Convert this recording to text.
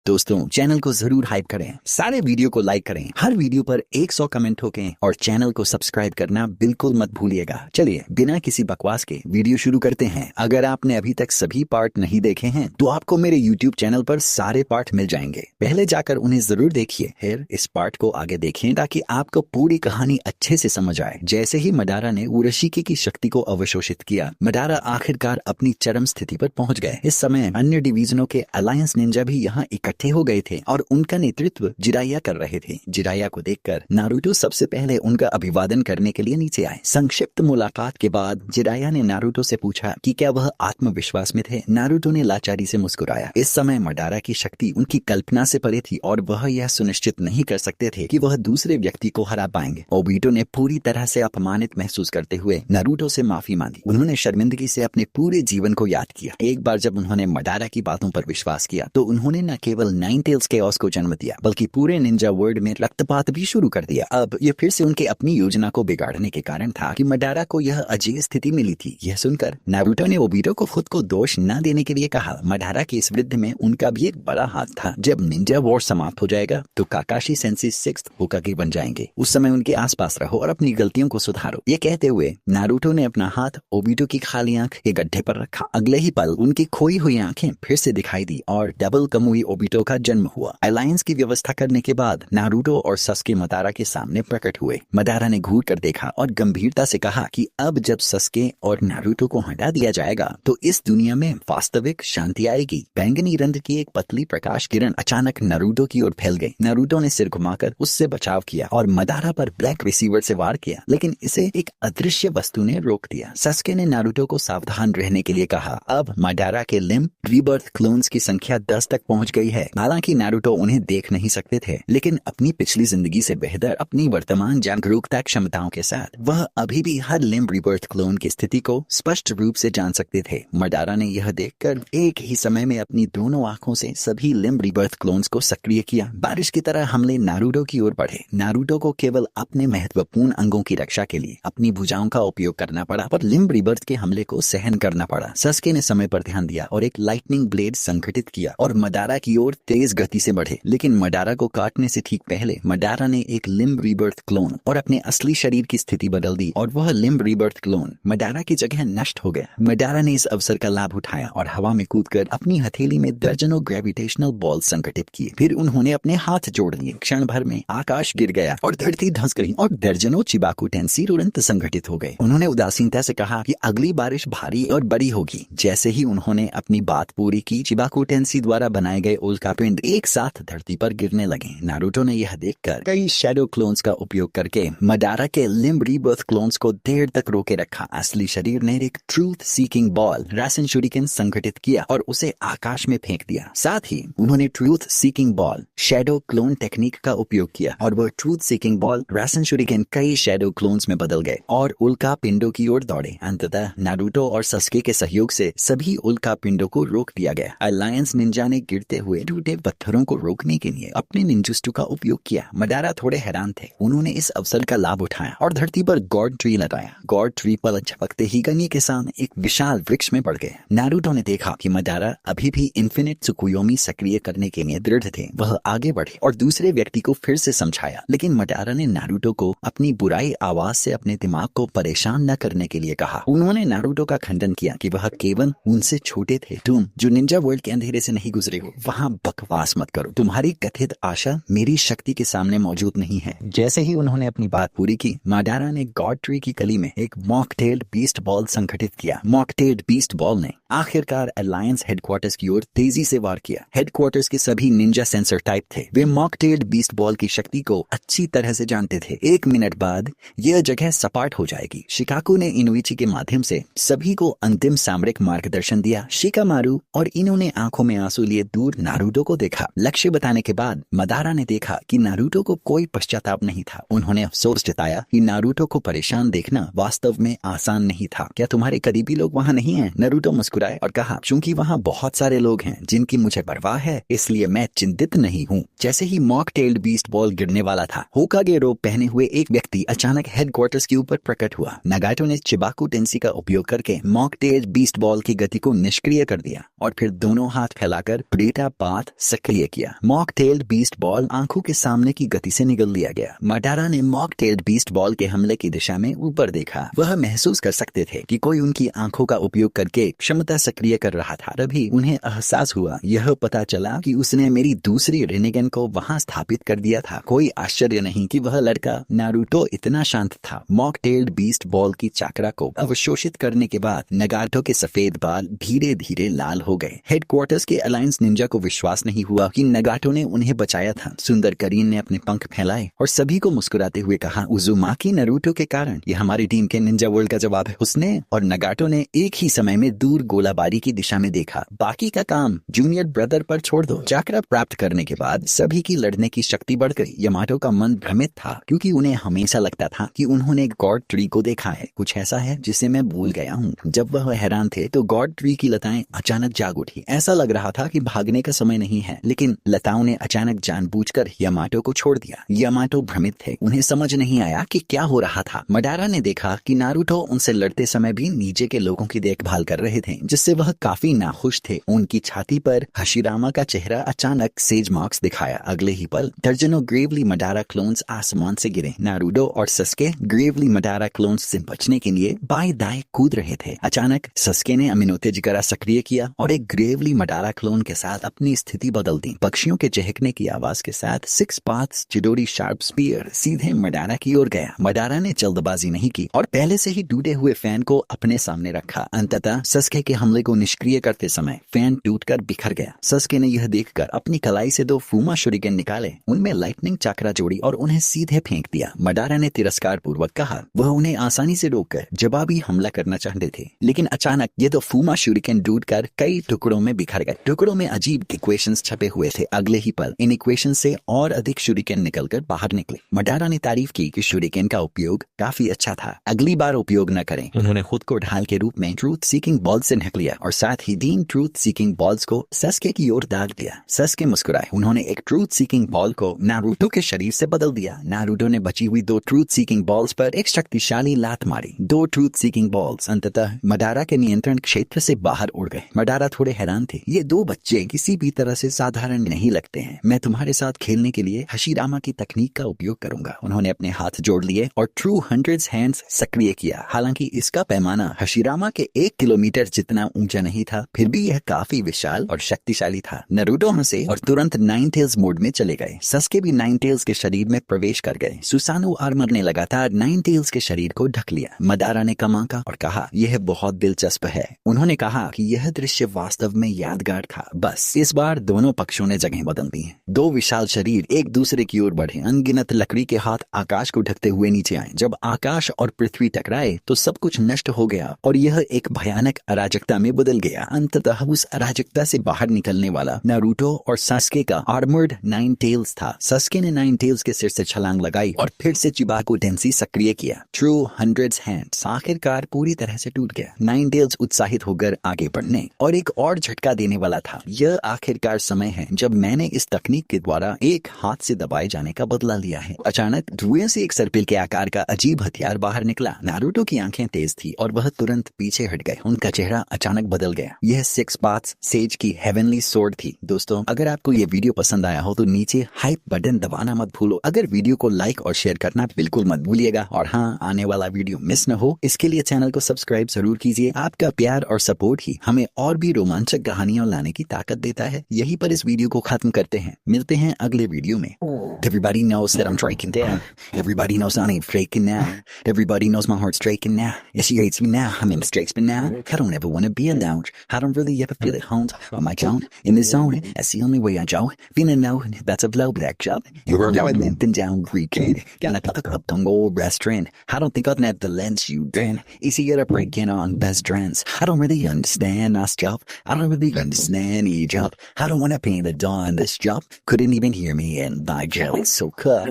दोस्तों चैनल को जरूर हाइप करें, सारे वीडियो को लाइक करें, हर वीडियो पर 100 कमेंट ठोकें और चैनल को सब्सक्राइब करना बिल्कुल मत भूलिएगा। चलिए बिना किसी बकवास के वीडियो शुरू करते हैं। अगर आपने अभी तक सभी पार्ट नहीं देखे हैं तो आपको मेरे यूट्यूब चैनल पर सारे पार्ट मिल जाएंगे। पहले जाकर उन्हें जरूर देखिए, फिर इस पार्ट को आगे देखें ताकि आपको पूरी कहानी अच्छे से समझ आए। जैसे ही मडारा ने उरोशिकी की शक्ति को अवशोषित किया, मडारा आखिरकार अपनी चरम स्थिति पर पहुंच गए। इस समय अन्य डिवीजनों के अलायंस निंजा भी यहाँ इकट्ठे हो गए थे और उनका नेतृत्व जिराया कर रहे थे। जिराया को देखकर नारुतो सबसे पहले उनका अभिवादन करने के लिए नीचे आए। संक्षिप्त मुलाकात के बाद जिराया ने नारुतो से पूछा कि क्या वह आत्मविश्वास में थे। नारुतो ने लाचारी से मुस्कुराया। इस समय मडारा की शक्ति उनकी कल्पना से परे थी और वह यह सुनिश्चित नहीं कर सकते थे कि वह दूसरे व्यक्ति को हरा पाएंगे। ओबिटो ने पूरी तरह से अपमानित महसूस करते हुए नारुतो से माफी मांगी। उन्होंने शर्मिंदगी से अपने पूरे जीवन को याद किया। एक बार जब उन्होंने मडारा की बातों पर विश्वास किया तो उन्होंने न केवल नाइन टेल्स केओस को जन्म दिया बल्कि पूरे निंजा वर्ल्ड में रक्तपात भी शुरू कर दिया। अब ये फिर से उनके अपनी योजना को बिगाड़ने के कारण था कि मडारा को यह अजीब स्थिति मिली थी। यह सुनकर नारुतो ने ओबिटो को खुद को दोष न देने के लिए कहा। मडारा के इस वृद्धि में उनका भी एक बड़ा हाथ था। जब निंजा वॉर समाप्त हो जाएगा तो काकाशी सेंसी 6th होकागे बन जाएंगे। उस समय उनके आसपास रहो और अपनी गलतियों को सुधारो। ये कहते हुए नारुतो ने अपना हाथ ओबिटो की खाली आंख के गड्ढे पर रखा। अगले ही पल उनकी खोई हुई आंखें फिर से दिखाई दी और डबल कमुई ओबिटो का जन्म हुआ। अलायंस की व्यवस्था करने के बाद नारुतो और सस्के मडारा के सामने प्रकट हुए। मडारा ने घूर कर देखा और गंभीरता से कहा कि अब जब सस्के और नारुतो को हटा दिया जाएगा तो इस दुनिया में वास्तविक शांति आएगी। बैंगनी रंग की एक पतली प्रकाश किरण अचानक नारुतो की ओर फैल गई। नारुतो ने सिर घुमाकर उससे बचाव किया और मडारा पर ब्लैक रिसीवर से वार किया, लेकिन इसे एक अदृश्य वस्तु ने रोक दिया। सस्के ने नारुतो को सावधान रहने के लिए कहा। अब मडारा के लिम्ब रीबर्थ क्लोन्स की संख्या 10 तक पहुंच गई है। हालांकि नारुतो उन्हें देख नहीं सकते थे, लेकिन अपनी पिछली जिंदगी से बेहतर अपनी वर्तमान जागरूकता क्षमताओं के साथ वह अभी भी हर लिम्ब रीबर्थ क्लोन की स्थिति को स्पष्ट रूप से जान सकते थे। मडारा ने यह देखकर एक ही समय में अपनी दोनों आंखों से सभी लिम्ब रीबर्थ क्लोन्स को सक्रिय किया। बारिश की तरह हमले नारुतो की ओर बढ़े। नारुतो को केवल अपने महत्वपूर्ण अंगों की रक्षा के लिए अपनी भुजाओं का उपयोग करना पड़ा और लिम्ब रीबर्थ के हमले को सहन करना पड़ा। सस्के ने समय पर ध्यान दिया और एक लाइटनिंग ब्लेड संगठित किया और मडारा की ओर तेज गति से बढ़े, लेकिन मडारा को काटने से ठीक पहले मडारा ने एक लिम्ब रीबर्थ क्लोन और अपने असली शरीर की स्थिति बदल दी और वह लिम्ब रीबर्थ क्लोन मडारा की जगह नष्ट हो गया। मडारा ने इस अवसर का लाभ उठाया और हवा में कूदकर अपनी हथेली में दर्जनों ग्रेविटेशनल बॉल संगठित किए। फिर उन्होंने अपने हाथ जोड़ लिए। क्षण भर में आकाश गिर गया और धरती धंस गई और दर्जनों चिबाकू टेंसी तुरंत संगठित हो गए। उन्होंने उदासीनता से कहा कि अगली बारिश भारी और बड़ी होगी। जैसे ही उन्होंने अपनी बात पूरी की, चिबाकू टेंसी द्वारा बनाए गए उल्कापिंड एक साथ धरती पर गिरने लगे। नारुतो ने यह देखकर कई शैडो क्लोन्स का उपयोग करके मडारा के लिम्ब रीबर्थ क्लोन्स को देर तक रोके रखा। असली शरीर ने एक ट्रूथ सीकिंग बॉल रासन शुरिकेन संगठित किया और उसे आकाश में फेंक दिया। साथ ही उन्होंने truth seeking ball shadow clone technique का उपयोग किया और वह ट्रूथ सीकिंग बॉल रासन शुरिकेन कई शैडो क्लोन्स में बदल गए और उल्का पिंडों की ओर दौड़े। अंततः नारुतो और सस्के के सहयोग से सभी उल्का पिंडों को रोक दिया गया। अलायंस निंजा ने गिरते हुए टूटे पत्थरों को रोकने के लिए अपने निंजुस्टू का उपयोग किया। मडारा थोड़े हैरान थे। उन्होंने इस अवसर का लाभ उठाया और धरती पर गॉड ट्री लगाया। गॉड ट्री पर झपकते ही गनी किसान एक विशाल वृक्ष में पड़ गए। नारुतो ने देखा कि मडारा अभी भी इन्फिनिट त्सुकुयोमी सक्रिय करने के लिए दृढ़ थे। वह आगे बढ़े और दूसरे व्यक्ति को फिर से समझाया, लेकिन मडारा ने नारुतो को अपनी बुराई आवाज से अपने दिमाग को परेशान न करने के लिए कहा। उन्होंने नारुतो का खंडन किया कि वह केवल उनसे छोटे थे। तुम जो निंजा वर्ल्ड के अंधेरे से नहीं गुजरे हो, वहाँ बकवास मत करो। तुम्हारी कथित आशा मेरी शक्ति के सामने मौजूद नहीं है। जैसे ही उन्होंने अपनी बात पूरी की, मडारा ने गॉड ट्री की कली में एक मॉकटेल्ड बीस्ट बॉल संगठित किया। मॉकटेल्ड बीस्ट बॉल ने आखिरकार अलायंस हेडक्वार्टर्स की ओर तेजी से वार किया। हेडक्वार्टर्स के सभी निंजा सेंसर टाइप थे। वे मॉकटेल्ड बीस्ट बॉल की शक्ति को अच्छी तरह से जानते थे। 1 मिनट बाद यह जगह सपाट हो जाएगी। शिकाकू ने इनुइची के माध्यम से सभी को अंतिम सामरिक मार्गदर्शन दिया। शिकामारू और इन्होंने आंखों में आंसू लिए दूर नारुतो को देखा। लक्ष्य बताने के बाद मडारा ने देखा कि नारुतो को कोई पश्चाताप नहीं था। उन्होंने अफसोस जताया कि नारुतो को परेशान देखना वास्तव में आसान नहीं था। क्या तुम्हारे करीबी लोग वहाँ नहीं हैं? नारुतो मुस्कुराए और कहा, चूंकि वहाँ बहुत सारे लोग हैं जिनकी मुझे परवाह है, इसलिए मैं चिंतित नहीं हूँ। जैसे ही मॉक टेल्ड बीस्ट बॉल गिरने वाला था, होकागे रोब पहने हुए एक व्यक्ति अचानक हेडक्वार्टर्स के ऊपर प्रकट हुआ। नागाटो ने चिबाकू टेंसी का उपयोग करके मॉक टेल्ड बीस्ट बॉल की गति को निष्क्रिय कर दिया और फिर दोनों हाथ फैलाकर प्रेटा पाथ सक्रिय किया। मॉक टेल्ड बीस्ट बॉल आंखों के सामने की गति से निगल लिया गया। मडारा ने मॉक टेल्ड बीस्ट बॉल के हमले की दिशा में ऊपर देखा। वह महसूस कर सकते थे कि कोई उनकी आंखों का उपयोग करके क्षमता सक्रिय कर रहा था। तभी उन्हें एहसास हुआ, यह पता चला कि उसने मेरी दूसरी रेनेगन को वहां स्थापित कर दिया था। कोई आश्चर्य नहीं कि वह लड़का नारुतो इतना शांत था। मॉक टेल्ड बीस्ट बॉल की चाकरा को अवशोषित करने के बाद नगाटो के सफेद बाल धीरे धीरे लाल हो गए। हेडक्वार्टर्स के अलायंस निंजा को विश्वास नहीं हुआ कि नगाटो ने उन्हें बचाया था। सुंदर करीन ने अपने पंख फैलाए और सभी को मुस्कुराते हुए कहा, उजुमाकी नारुतो के कारण ये हमारी टीम के निंजा वर्ल्ड का जवाब है। उसने और नगाटो ने एक ही समय में दूर गोलाबारी की दिशा में देखा। बाकी का काम जूनियर ब्रदर पर छोड़ दो। चाकरा प्राप्त करने के बाद सभी की लड़ने की शक्ति बढ़ गई। यमाटो का मन भ्रमित था क्योंकि उन्हें हमेशा लगता था कि उन्होंने गॉड ट्री को देखा है। कुछ ऐसा है जिसे मैं भूल गया हूँ। जब वह हैरान थे तो गॉड ट्री की लताएं अचानक जाग उठी। ऐसा लग रहा था कि भागने का समय नहीं है, लेकिन लताओं ने अचानक जानबूझकर यामाटो को छोड़ दिया। यामाटो भ्रमित थे, उन्हें समझ नहीं आया कि क्या हो रहा था। मडारा ने देखा कि नारुतो उनसे लड़ते समय भी नीचे के लोगों की देखभाल कर रहे थे, जिससे वह काफी नाखुश थे। उनकी छाती पर हशिरामा का चेहरा अचानक सेज मार्क्स दिखाया। अगले ही पल दर्जनों ग्रेवली मडारा क्लोन्स आसमान से गिरे। नारुतो और सस्के ग्रेवली मडारा क्लोन्स से बचने के लिए बाएं दाएं कूद रहे थे। अचानक सस्के ने अमिनोते जिगरा सक्रिय किया और एक ग्रेवली मडारा क्लोन के साथ अपनी स्थिति बदल दी। पक्षियों के चहकने की आवाज के साथ सिक्स पाथ्स चिडोरी शार्प स्पीयर सीधे मडारा की ओर गया। मडारा ने जल्दबाजी नहीं की और पहले से ही टूटे हुए फैन को अपने सामने रखा। अंततः सस्के के हमले को निष्क्रिय करते समय फैन टूटकर बिखर गया। सस्के ने यह देखकर अपनी कलाई से 2 फूमा शुरिकेन निकाले, उनमें लाइटनिंग चाकरा जोड़ी और उन्हें सीधे फेंक दिया। मडारा ने तिरस्कार पूर्वक कहा। वह उन्हें आसानी से रोककर जवाबी हमला करना चाहते थे, लेकिन अचानक ये 2 फूमा शुरिकेन टूटकर कई टुकड़ों में बिखर गए। टुकड़ों में अजीब इक्वेशंस छपे हुए थे। अगले ही पल इन इक्वेशन से और अधिक शुरिकेन निकलकर बाहर निकले। मडारा ने तारीफ की कि शुरिकेन का उपयोग काफी अच्छा था। अगली बार उपयोग न करें। उन्होंने खुद को ढाल के रूप में ट्रूथ सीकिंग बॉल से ढक लिया और साथ ही 3 ट्रूथ सीकिंग बॉल्स को सस्के की ओर दाग दिया। सस्के मुस्कुराए। उन्होंने एक ट्रूथ सीकिंग बॉल को नारुतो के शरीर से बदल दिया। नारुतो ने बची हुई 2 ट्रूथ सीकिंग बॉल्स पर एक शक्तिशाली लात मारी। 2 ट्रूथ सीकिंग बॉल्स अंततः मडारा के नियंत्रण क्षेत्र से बाहर उड़ गए। मडारा थोड़े हैरान थे। ये 2 बच्चे किसी भी तरह से साधारण नहीं लगते हैं। मैं तुम्हारे साथ खेलने के लिए हशिरामा की तकनीक का उपयोग करूंगा। उन्होंने अपने हाथ जोड़ लिए और ट्रू हंड्रेड्स हैंड्स सक्रिय किया। हालांकि इसका पैमाना हशिरामा के 1 किलोमीटर जितना ऊंचा नहीं था, फिर भी यह काफी विशाल और शक्तिशाली था। नारुतो हंसे और तुरंत नाइन टेल्स मोड में चले गए। सस्के भी नाइन टेल्स के शरीर में प्रवेश कर गए। सुसानो आर्मर ने लगातार नाइन टेल्स के शरीर को ढक लिया। मडारा ने कम आंका और कहा, यह बहुत दिलचस्प है। उन्होंने कहा कि यह दृश्य वास्तव में यादगार था। बस इस बार दोनों पक्षों ने जगह बदल दी है। 2 विशाल शरीर एक दूसरे की ओर बढ़े। अनगिनत लकड़ी के हाथ आकाश को ढकते हुए नीचे आए। जब आकाश और पृथ्वी टकराए तो सब कुछ नष्ट हो गया और यह एक भयानक अराजकता में बदल गया। अंततः उस अराजकता से बाहर निकलने वाला नारुतो और सास्के का आर्मर्ड नाइन टेल्स था। सास्के ने नाइन टेल्स के सिर से छलांग लगाई और फिर से चिबाको डेंसी सक्रिय किया। ट्रू हंड्रेड्स हैंड्स आखिरकार पूरी तरह से टूट गया। नाइन टेल्स उत्साहित होकर आगे बढ़ने और एक और झटका देने वाला था। यह आखिरकार समय है जब मैंने इस तकनीक के द्वारा एक हाथ से दबाए जाने का बदला लिया है। अचानक धुएं से एक सर्पिल के आकार का अजीब हथियार बाहर निकला। नारुतो की आंखें तेज थी और वह तुरंत पीछे हट गए। उनका चेहरा अचानक बदल गया। यह 6 पाथ्स सेज की हेवनली स्वॉर्ड थी। दोस्तों, अगर आपको ये वीडियो पसंद आया हो तो नीचे हाइप बटन दबाना मत भूलो। अगर वीडियो को लाइक और शेयर करना बिल्कुल मत भूलिएगा। और हाँ, आने वाला वीडियो मिस न हो इसके लिए चैनल को सब्सक्राइब जरूर कीजिए। आपका प्यार और सपोर्ट ही हमें और भी रोमांचक कहानियां लाने की ताकत देता है। यहीं पर इस वीडियो को खत्म करते हैं। मिलते हैं अगले वीडियो में। Everybody knows that I'm breaking down. Everybody knows I ain't faking now. Everybody knows my heart's breaking now. Yeah, she hates me now. I'm in mistakes, but now I don't ever want to be alone. I don't really ever feel at home on my own in the zone. That's the only way I go. Feeling no, that's a blow black job. You're going limping down Greek kid. Gonna talk up don't go restaurant. I don't think I've Netherlands you then. Easier to break in on best trends. I don't really understand this job. I don't really understand your job. I don't want to pay the dawn this job. Couldn't even hear me and my jelly's so cut.